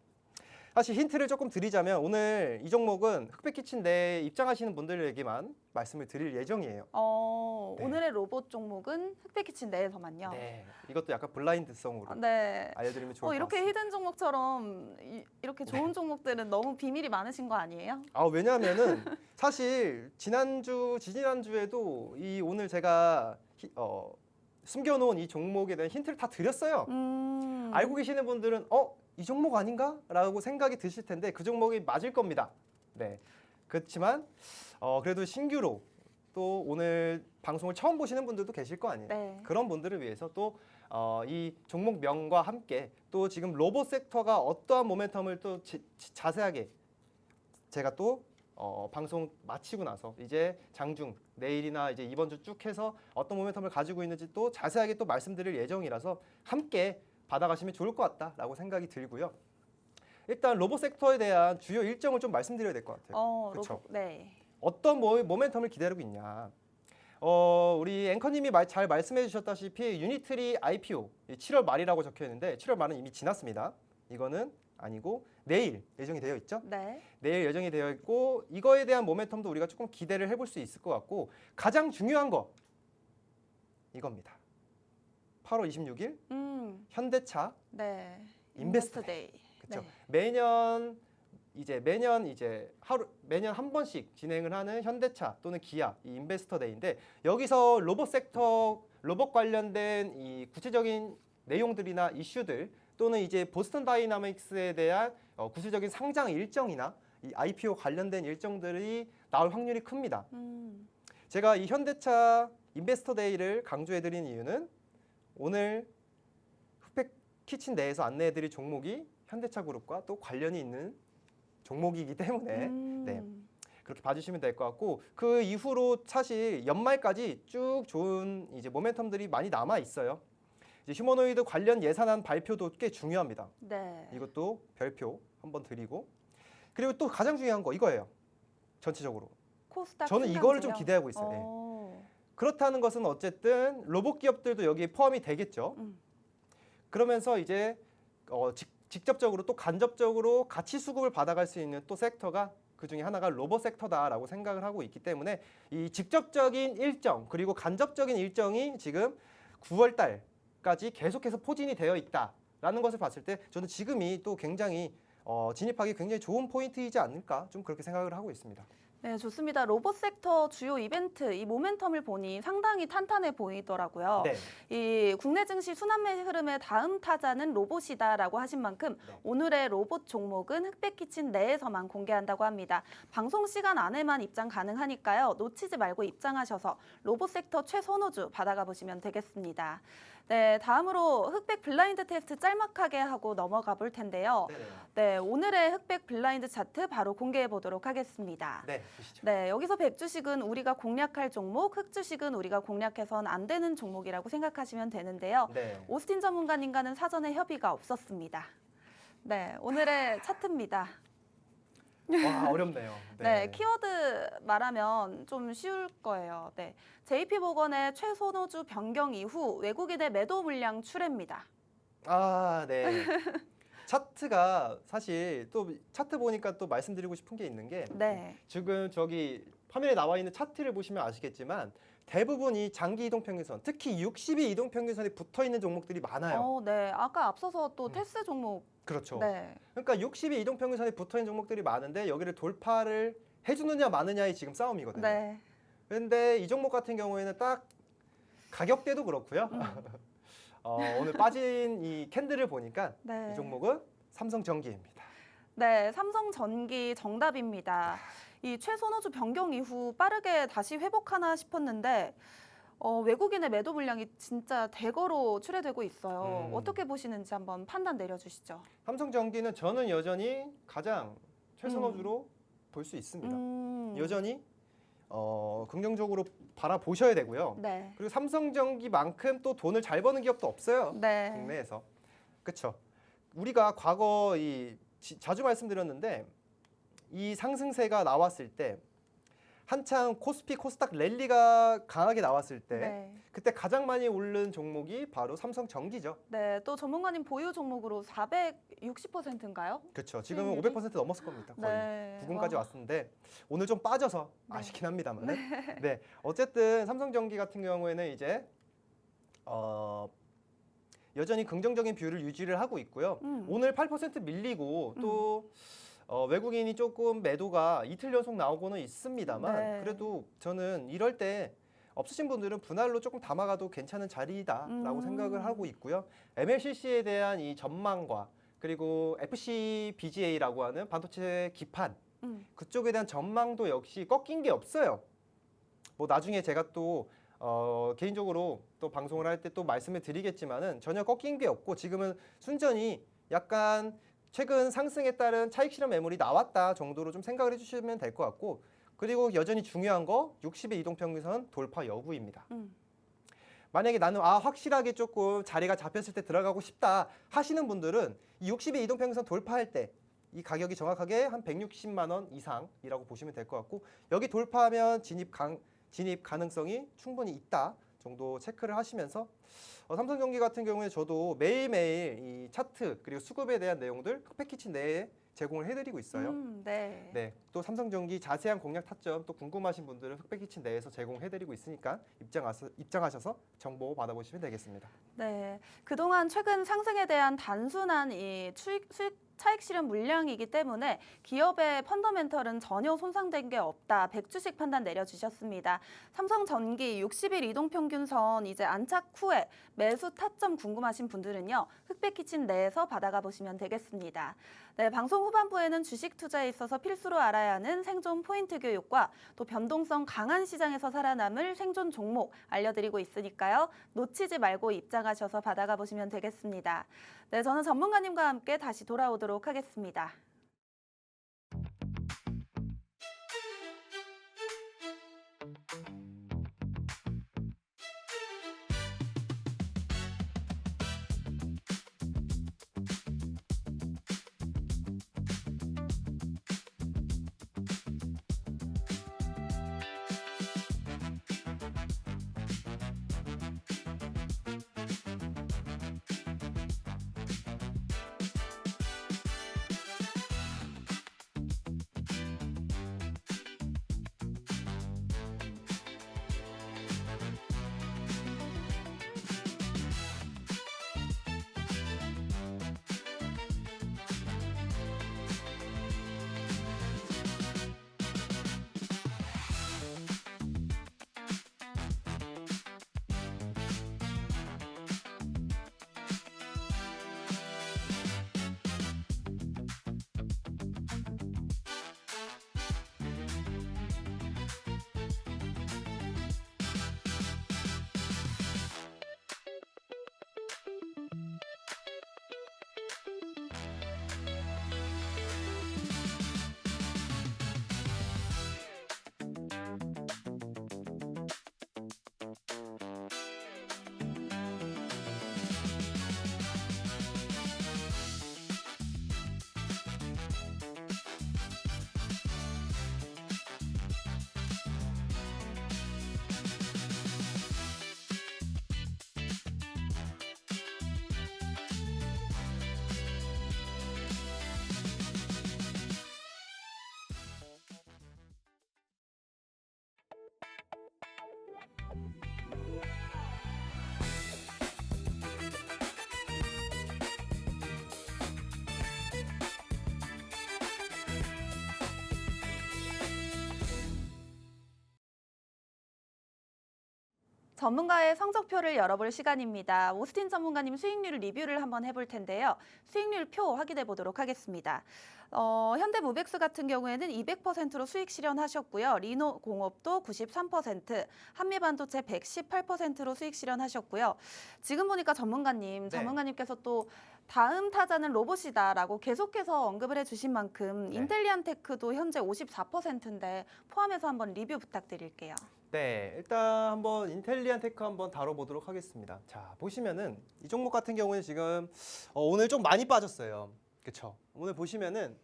사실 힌트를 조금 드리자면 오늘 이 종목은 흑백키친 내에 입장하시는 분들에게만 말씀을 드릴 예정이에요. 네. 오늘의 로봇 종목은 흑백키친 내에서만요. 네. 이것도 약간 블라인드성으로 네. 알려드리면 좋을 것 이렇게 같습니다. 히든 종목처럼 이렇게 좋은 종목들은 너무 비밀이 많으신 거 아니에요? 왜냐하면은 사실 지지난주에도 이 오늘 제가 숨겨놓은 이 종목에 대한 힌트를 다 드렸어요. 알고 계시는 분들은 이 종목 아닌가? 라고 생각이 드실 텐데 그 종목이 맞을 겁니다. 네. 그렇지만 그래도 신규로 또 오늘 방송을 처음 보시는 분들도 계실 거 아니에요. 네. 그런 분들을 위해서 또 이 종목명과 함께 또 지금 로봇 섹터가 어떠한 모멘텀을 또 자세하게 제가 또 방송 마치고 나서 이제 장중 내일이나 이제 이번 주 쭉 해서 어떤 모멘텀을 가지고 있는지 또 자세하게 또 말씀드릴 예정이라서 함께 받아가시면 좋을 것 같다라고 생각이 들고요. 일단 로봇 섹터에 대한 주요 일정을 좀 말씀드려야 될 것 같아요. 그쵸? 네. 어떤 모멘텀을 기다리고 있냐? 우리 앵커님이 잘 말씀해 주셨다시피 유니트리 IPO 7월 말이라고 적혀 있는데 7월 말은 이미 지났습니다. 이거는 아니고 내일 예정이 되어 있죠? 네. 내일 예정이 되어 있고 이거에 대한 모멘텀도 우리가 조금 기대를 해볼 수 있을 것 같고 가장 중요한 거 이겁니다. 8월 26일 현대차 네. 인베스터 데이. 그렇죠. 네. 매년 한 번씩 진행을 하는 현대차 또는 기아 이 인베스터 데이인데 여기서 로봇 관련된 이 구체적인 내용들이나 이슈들 또는 이제 보스턴 다이나믹스에 대한 구체적인 상장 일정이나 이 IPO 관련된 일정들이 나올 확률이 큽니다. 제가 이 현대차 인베스터 데이를 강조해드린 이유는 오늘 흑백 키친 내에서 안내해드릴 종목이 현대차 그룹과 또 관련이 있는 종목이기 때문에 네, 그렇게 봐주시면 될 것 같고 그 이후로 사실 연말까지 쭉 좋은 이제 모멘텀들이 많이 남아 있어요. 이제 휴머노이드 관련 예산안 발표도 꽤 중요합니다. 네. 이것도 별표 한번 드리고 그리고 또 가장 중요한 거 이거예요. 전체적으로 코스닥 저는 이거를 좀 상장세요? 기대하고 있어요. 네. 그렇다는 것은 어쨌든 로봇 기업들도 여기에 포함이 되겠죠. 그러면서 이제 직접적으로 또 간접적으로 가치 수급을 받아갈 수 있는 또 섹터가 그 중에 하나가 로봇 섹터다라고 생각을 하고 있기 때문에 이 직접적인 일정 그리고 간접적인 일정이 지금 9월 달까지 계속해서 포진이 되어 있다라는 것을 봤을 때 저는 지금이 또 굉장히 진입하기 굉장히 좋은 포인트이지 않을까 좀 그렇게 생각을 하고 있습니다. 네, 좋습니다. 로봇 섹터 주요 이벤트 이 모멘텀을 보니 상당히 탄탄해 보이더라고요. 네. 이 국내 증시 순환매 흐름의 다음 타자는 로봇이다라고 하신 만큼 네. 오늘의 로봇 종목은 흑백키친 내에서만 공개한다고 합니다. 방송 시간 안에만 입장 가능하니까요. 놓치지 말고 입장하셔서 로봇 섹터 최선호주 받아가 보시면 되겠습니다. 네, 다음으로 흑백 블라인드 테스트 짤막하게 하고 넘어가 볼 텐데요. 네, 오늘의 흑백 블라인드 차트 바로 공개해 보도록 하겠습니다. 네, 보시죠. 네, 여기서 백주식은 우리가 공략할 종목, 흑주식은 우리가 공략해선 안 되는 종목이라고 생각하시면 되는데요. 네. 오스틴 전문가님과는 사전에 협의가 없었습니다. 네, 오늘의 차트입니다. 와 어렵네요. 네, 키워드 말하면 좀 쉬울 거예요. 네, JP모건의 최선호주 변경 이후 외국인의 매도 물량 출회입니다. 네. 차트가 사실 또 차트 보니까 또 말씀드리고 싶은 게 있는 게 네, 지금 저기 화면에 나와 있는 차트를 보시면 아시겠지만 대부분이 장기 이동평균선, 특히 60일 이동평균선에 붙어 있는 종목들이 많아요. 네, 아까 앞서서 또 테스 종목 그렇죠. 네. 그러니까 60의 이동평균선에 붙어있는 종목들이 많은데 여기를 돌파를 해주느냐 마느냐의 지금 싸움이거든요. 네. 그런데 이 종목 같은 경우에는 딱 가격대도 그렇고요. 오늘 빠진 이 캔들을 보니까 네. 이 종목은 삼성전기입니다. 네, 삼성전기 정답입니다. 이 최선호주 변경 이후 빠르게 다시 회복하나 싶었는데 외국인의 매도 물량이 진짜 대거로 출회되고 있어요. 어떻게 보시는지 한번 판단 내려주시죠. 삼성전기는 저는 여전히 가장 최선호주로 볼 수 있습니다. 여전히 긍정적으로 바라보셔야 되고요. 네. 그리고 삼성전기만큼 또 돈을 잘 버는 기업도 없어요. 네. 국내에서. 그렇죠. 우리가 과거 자주 말씀드렸는데 이 상승세가 나왔을 때 한창 코스피 코스닥 랠리가 강하게 나왔을 때 네. 그때 가장 많이 오른 종목이 바로 삼성전기죠. 네, 또 전문가님 보유 종목으로 460%인가요? 그렇죠. 지금은 수익률이? 500% 넘었을 겁니다. 거의. 네. 부근까지 와. 왔는데 오늘 좀 빠져서 네. 아쉽긴 합니다만. 네. 어쨌든 삼성전기 같은 경우에는 이제 여전히 긍정적인 뷰를 유지를 하고 있고요. 오늘 8% 밀리고 또 외국인이 조금 매도가 이틀 연속 나오고는 있습니다만 네. 그래도 저는 이럴 때 없으신 분들은 분할로 조금 담아가도 괜찮은 자리다라고 생각을 하고 있고요. MLCC에 대한 이 전망과 그리고 FCBGA라고 하는 반도체 기판 그쪽에 대한 전망도 역시 꺾인 게 없어요. 뭐 나중에 제가 또 개인적으로 또 방송을 할 때 또 말씀을 드리겠지만은 전혀 꺾인 게 없고 지금은 순전히 약간 최근 상승에 따른 차익 실현 매물이 나왔다 정도로 좀 생각을 해주시면 될 것 같고 그리고 여전히 중요한 거 60의 이동평균선 돌파 여부입니다. 만약에 나는 확실하게 조금 자리가 잡혔을 때 들어가고 싶다 하시는 분들은 이 60의 이동평균선 돌파할 때 이 가격이 정확하게 한 160만 원 이상이라고 보시면 될 것 같고 여기 돌파하면 진입 가능성이 충분히 있다 정도 체크를 하시면서 삼성전기 같은 경우에 저도 매일매일 이 차트 그리고 수급에 대한 내용들 흑백키친 내에 제공을 해드리고 있어요. 네. 네, 또 삼성전기 자세한 공략 타점 또 궁금하신 분들은 흑백키친 내에서 제공해드리고 있으니까 입장하셔서 정보 받아보시면 되겠습니다. 네. 그동안 최근 상승에 대한 단순한 이 수익 차익 실현 물량이기 때문에 기업의 펀더멘털은 전혀 손상된 게 없다. 100주씩 판단 내려주셨습니다. 삼성전기 60일 이동평균선 이제 안착 후에 매수 타점 궁금하신 분들은요. 흑백키친 내에서 받아가 보시면 되겠습니다. 네, 방송 후반부에는 주식 투자에 있어서 필수로 알아야 하는 생존 포인트 교육과 또 변동성 강한 시장에서 살아남을 생존 종목 알려드리고 있으니까요. 놓치지 말고 입장하셔서 받아가 보시면 되겠습니다. 네, 저는 전문가님과 함께 다시 돌아오도록 하겠습니다. 전문가의 성적표를 열어볼 시간입니다. 오스틴 전문가님 수익률 리뷰를 한번 해볼 텐데요. 수익률 표 확인해 보도록 하겠습니다. 현대모백스 같은 경우에는 200%로 수익 실현하셨고요. 리노공업도 93%, 한미반도체 118%로 수익 실현하셨고요. 지금 보니까 전문가님께서 또 다음 타자는 로봇이다라고 계속해서 언급을 해주신 만큼 인텔리안테크도 현재 54%인데 포함해서 한번 리뷰 부탁드릴게요. 네, 일단 한번 인텔리안테크 한번 다뤄보도록 하겠습니다. 자, 보시면은 이 종목 같은 경우는 지금 오늘 좀 많이 빠졌어요. 그렇죠? 오늘 보시면은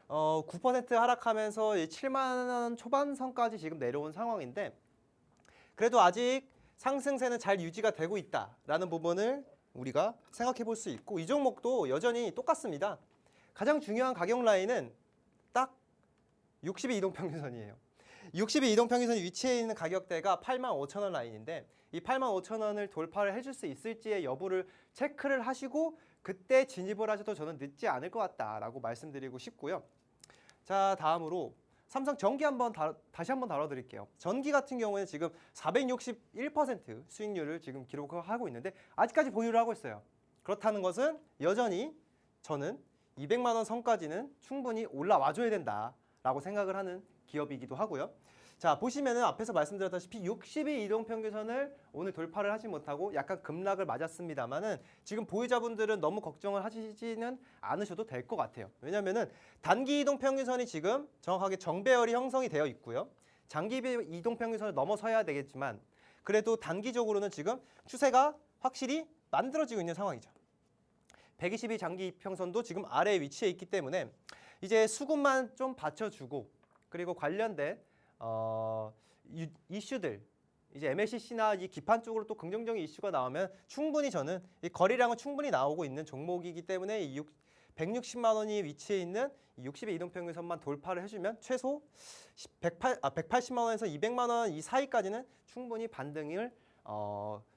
9% 하락하면서 7만 원 초반선까지 지금 내려온 상황인데 그래도 아직 상승세는 잘 유지가 되고 있다라는 부분을 우리가 생각해 볼 수 있고 이 종목도 여전히 똑같습니다. 가장 중요한 가격 라인은 딱 60의 이동평균선이에요. 60의 이동평균선이 위치해 있는 가격대가 85,000원 라인인데 이 85,000원을 돌파를 해줄 수 있을지의 여부를 체크를 하시고 그때 진입을 하셔도 저는 늦지 않을 것 같다라고 말씀드리고 싶고요. 자, 다음으로 삼성전기 다시 한번 다뤄드릴게요. 전기 같은 경우에는 지금 461% 수익률을 지금 기록하고 있는데 아직까지 보유를 하고 있어요. 그렇다는 것은 여전히 저는 200만 원 선까지는 충분히 올라와줘야 된다라고 생각을 하는 기업이기도 하고요. 자, 보시면은 앞에서 말씀드렸다시피 60의 이동평균선을 오늘 돌파를 하지 못하고 약간 급락을 맞았습니다만은 지금 보유자분들은 너무 걱정을 하시지는 않으셔도 될 것 같아요. 왜냐면은 단기 이동평균선이 지금 정확하게 정배열이 형성이 되어 있고요. 장기 이동평균선을 넘어서야 되겠지만 그래도 단기적으로는 지금 추세가 확실히 만들어지고 있는 상황이죠. 120의 장기 이평선도 지금 아래에 위치해 있기 때문에 이제 수급만 좀 받쳐주고 그리고 관련된 이슈들 이제 MLCC나 이 기판 쪽으로 또 긍정적인 이슈가 나오면 충분히 저는 이 거래량은 충분히 나오고 있는 종목이기 때문에 이 160만 원이 위치해 있는 60의 이동평균선만 돌파를 해주면 최소 180만 원에서 200만 원 이 사이까지는 충분히 반등을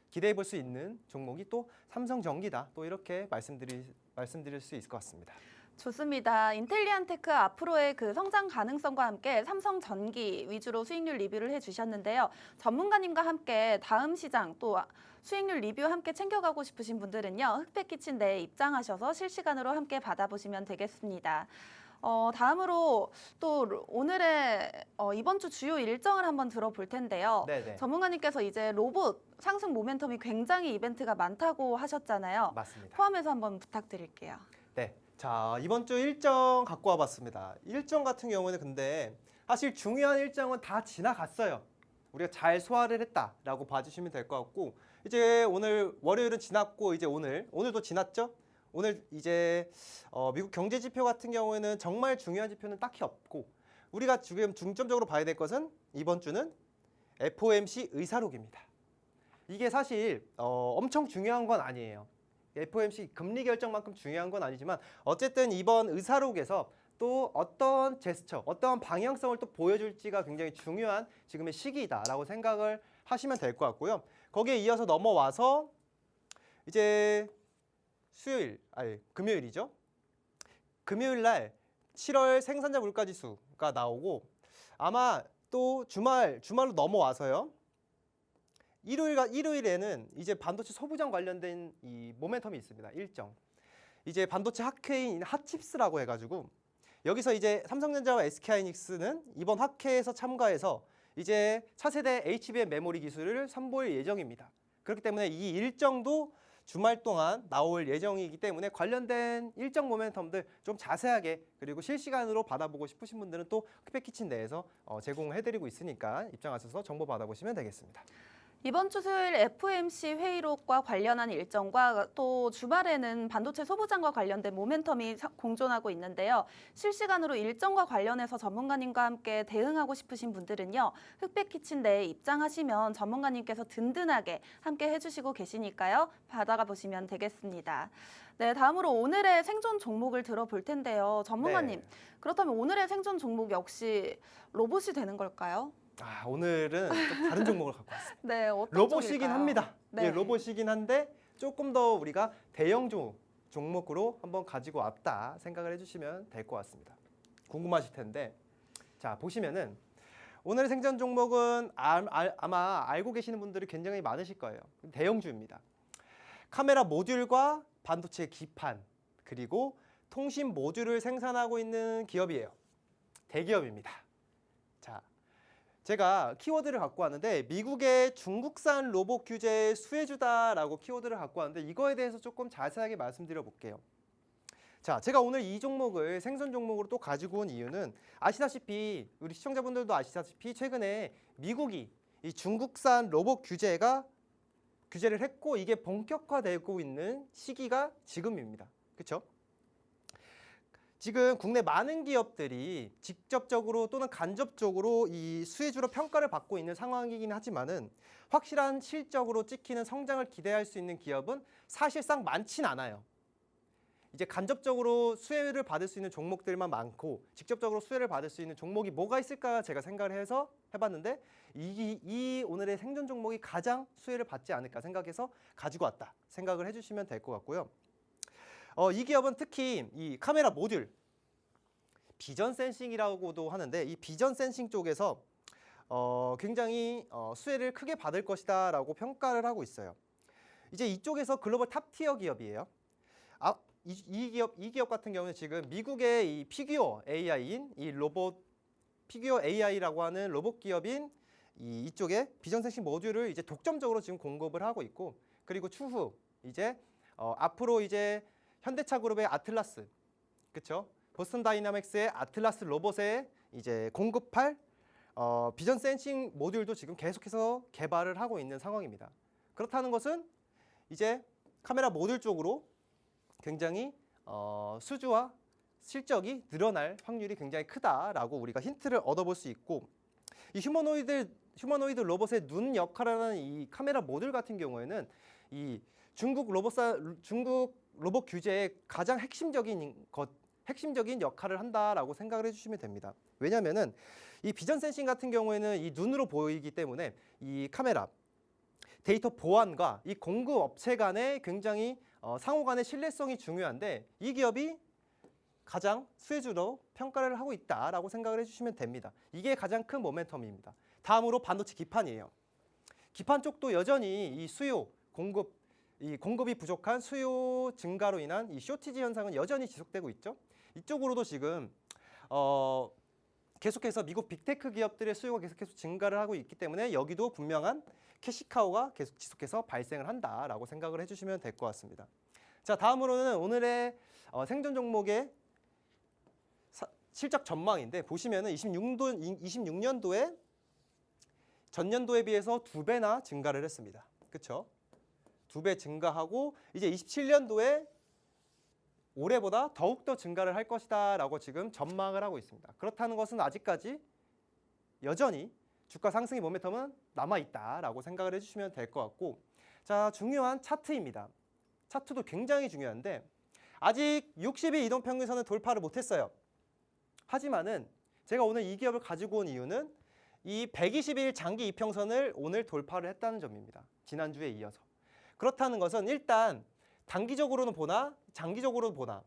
기대해 볼 수 있는 종목이 또 삼성전기다. 또 이렇게 말씀드릴 수 있을 것 같습니다. 좋습니다. 인텔리안테크 앞으로의 그 성장 가능성과 함께 삼성전기 위주로 수익률 리뷰를 해주셨는데요. 전문가님과 함께 다음 시장 또 수익률 리뷰 함께 챙겨가고 싶으신 분들은요. 흑백키친 내에 입장하셔서 실시간으로 함께 받아보시면 되겠습니다. 다음으로 또 오늘의 이번 주 주요 일정을 한번 들어볼 텐데요. 네네. 전문가님께서 이제 로봇 상승 모멘텀이 굉장히 이벤트가 많다고 하셨잖아요. 맞습니다. 포함해서 한번 부탁드릴게요. 네. 자, 이번 주 일정 갖고 와봤습니다. 일정 같은 경우는 근데 사실 중요한 일정은 다 지나갔어요. 우리가 잘 소화를 했다라고 봐주시면 될 것 같고 이제 오늘 월요일은 지났고 이제 오늘도 지났죠? 오늘 이제 미국 경제 지표 같은 경우에는 정말 중요한 지표는 딱히 없고 우리가 지금 중점적으로 봐야 될 것은 이번 주는 FOMC 의사록입니다. 이게 사실 엄청 중요한 건 아니에요. FOMC 금리 결정만큼 중요한 건 아니지만 어쨌든 이번 의사록에서 또 어떤 제스처, 어떤 방향성을 또 보여줄지가 굉장히 중요한 지금의 시기다라고 생각을 하시면 될 것 같고요. 거기에 이어서 넘어와서 이제 금요일이죠. 금요일 날 7월 생산자 물가지수가 나오고 아마 또 주말로 넘어와서요. 일요일에는 이제 반도체 소부장 관련된 이 모멘텀이 있습니다. 일정. 이제 반도체 학회인 핫칩스라고 해가지고 여기서 이제 삼성전자와 SK하이닉스는 이번 학회에서 참가해서 이제 차세대 HBM 메모리 기술을 선보일 예정입니다. 그렇기 때문에 이 일정도 주말 동안 나올 예정이기 때문에 관련된 일정 모멘텀들 좀 자세하게 그리고 실시간으로 받아보고 싶으신 분들은 또 흑백키친 내에서 제공해드리고 있으니까 입장하셔서 정보 받아보시면 되겠습니다. 이번 주 수요일 FOMC 회의록과 관련한 일정과 또 주말에는 반도체 소부장과 관련된 모멘텀이 공존하고 있는데요. 실시간으로 일정과 관련해서 전문가님과 함께 대응하고 싶으신 분들은요. 흑백키친 내에 입장하시면 전문가님께서 든든하게 함께 해주시고 계시니까요. 받아가 보시면 되겠습니다. 네, 다음으로 오늘의 생존 종목을 들어볼 텐데요. 전문가님, 그렇다면 오늘의 생존 종목 역시 로봇이 되는 걸까요? 오늘은 좀 다른 종목을 갖고 왔습니다. 네, 어떤 로봇이긴 쪽일까요? 합니다. 네. 예, 로봇이긴 한데 조금 더 우리가 대형 종목으로 한번 가지고 왔다 생각을 해주시면 될 것 같습니다. 궁금하실 텐데 자 보시면은 오늘의 생전 종목은 아마 알고 계시는 분들이 굉장히 많으실 거예요. 대형주입니다. 카메라 모듈과 반도체 기판 그리고 통신 모듈을 생산하고 있는 기업이에요. 대기업입니다. 자, 제가 키워드를 갖고 왔는데 미국의 중국산 로봇 규제 수혜주다라고 키워드를 갖고 왔는데 이거에 대해서 조금 자세하게 말씀드려 볼게요. 자, 제가 오늘 이 종목을 생선 종목으로 또 가지고 온 이유는 아시다시피 우리 시청자분들도 아시다시피 최근에 미국이 이 중국산 로봇 규제를 했고 이게 본격화되고 있는 시기가 지금입니다. 그렇죠? 지금 국내 많은 기업들이 직접적으로 또는 간접적으로 이 수혜주로 평가를 받고 있는 상황이긴 하지만은 확실한 실적으로 찍히는 성장을 기대할 수 있는 기업은 사실상 많진 않아요. 이제 간접적으로 수혜를 받을 수 있는 종목들만 많고 직접적으로 수혜를 받을 수 있는 종목이 뭐가 있을까 제가 생각을 해서 해봤는데 이 오늘의 생존 종목이 가장 수혜를 받지 않을까 생각해서 가지고 왔다 생각을 해주시면 될 것 같고요. 이 기업은 특히 이 카메라 모듈 비전 센싱이라고도 하는데 이 비전 센싱 쪽에서 굉장히 수혜를 크게 받을 것이다라고 평가를 하고 있어요. 이제 이쪽에서 글로벌 탑티어 기업이에요. 이 기업 같은 경우는 지금 미국의 이 피규어 AI인 이 로봇 피규어 AI라고 하는 로봇 기업인 이쪽에 비전 센싱 모듈을 이제 독점적으로 지금 공급을 하고 있고 그리고 추후 이제 앞으로 이제 현대차 그룹의 아틀라스, 그렇죠? 보스턴 다이나믹스의 아틀라스 로봇에 이제 공급할 비전 센싱 모듈도 지금 계속해서 개발을 하고 있는 상황입니다. 그렇다는 것은 이제 카메라 모듈 쪽으로 굉장히 수주와 실적이 늘어날 확률이 굉장히 크다라고 우리가 힌트를 얻어볼 수 있고 이 휴머노이드 로봇의 눈 역할을 하는 이 카메라 모듈 같은 경우에는 이 중국 로봇 규제의 가장 핵심적인 역할을 한다라고 생각을 해주시면 됩니다. 왜냐하면은 이 비전 센싱 같은 경우에는 이 눈으로 보이기 때문에 이 카메라 데이터 보안과 이 공급 업체 간의 굉장히 상호 간의 신뢰성이 중요한데 이 기업이 가장 수혜주로 평가를 하고 있다라고 생각을 해주시면 됩니다. 이게 가장 큰 모멘텀입니다. 다음으로 반도체 기판이에요. 기판 쪽도 여전히 이 공급이 부족한 수요 증가로 인한 이 쇼티지 현상은 여전히 지속되고 있죠. 이쪽으로도 지금 계속해서 미국 빅테크 기업들의 수요가 계속해서 증가를 하고 있기 때문에 여기도 분명한 캐시카우가 계속 지속해서 발생을 한다라고 생각을 해주시면 될 것 같습니다. 자, 다음으로는 오늘의 생존 종목의 실적 전망인데 보시면은 26년도에 전년도에 비해서 2배나 증가를 했습니다. 그렇죠? 2배 증가하고 이제 27년도에 올해보다 더욱더 증가를 할 것이다라고 지금 전망을 하고 있습니다. 그렇다는 것은 아직까지 여전히 주가 상승의 모멘텀은 남아있다라고 생각을 해주시면 될 것 같고 자, 중요한 차트입니다. 차트도 굉장히 중요한데 아직 60일 이동평균선은 돌파를 못했어요. 하지만은 제가 오늘 이 기업을 가지고 온 이유는 이 120일 장기 이평선을 오늘 돌파를 했다는 점입니다. 지난주에 이어서. 그렇다는 것은 일단 단기적으로는 보나 장기적으로는 보나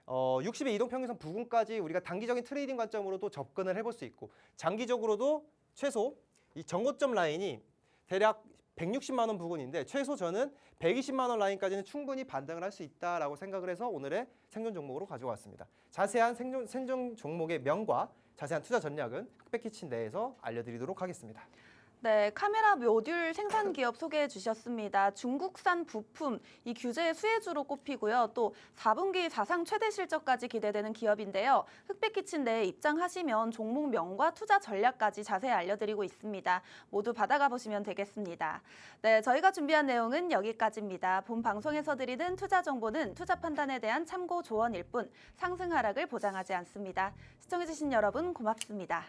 60일 이동평균선 부근까지 우리가 단기적인 트레이딩 관점으로도 접근을 해볼 수 있고 장기적으로도 최소 이 정고점 라인이 대략 160만 원 부근인데 최소 저는 120만 원 라인까지는 충분히 반등을 할 수 있다라고 생각을 해서 오늘의 생존 종목으로 가져왔습니다. 자세한 생존 종목의 명과 자세한 투자 전략은 흑백키친 내에서 알려드리도록 하겠습니다. 네, 카메라 모듈 생산 기업 소개해 주셨습니다. 중국산 부품, 이 규제의 수혜주로 꼽히고요. 또 4분기 사상 최대 실적까지 기대되는 기업인데요. 흑백키친 내에 입장하시면 종목명과 투자 전략까지 자세히 알려드리고 있습니다. 모두 받아가 보시면 되겠습니다. 네, 저희가 준비한 내용은 여기까지입니다. 본 방송에서 드리는 투자 정보는 투자 판단에 대한 참고 조언일 뿐 상승 하락을 보장하지 않습니다. 시청해주신 여러분 고맙습니다.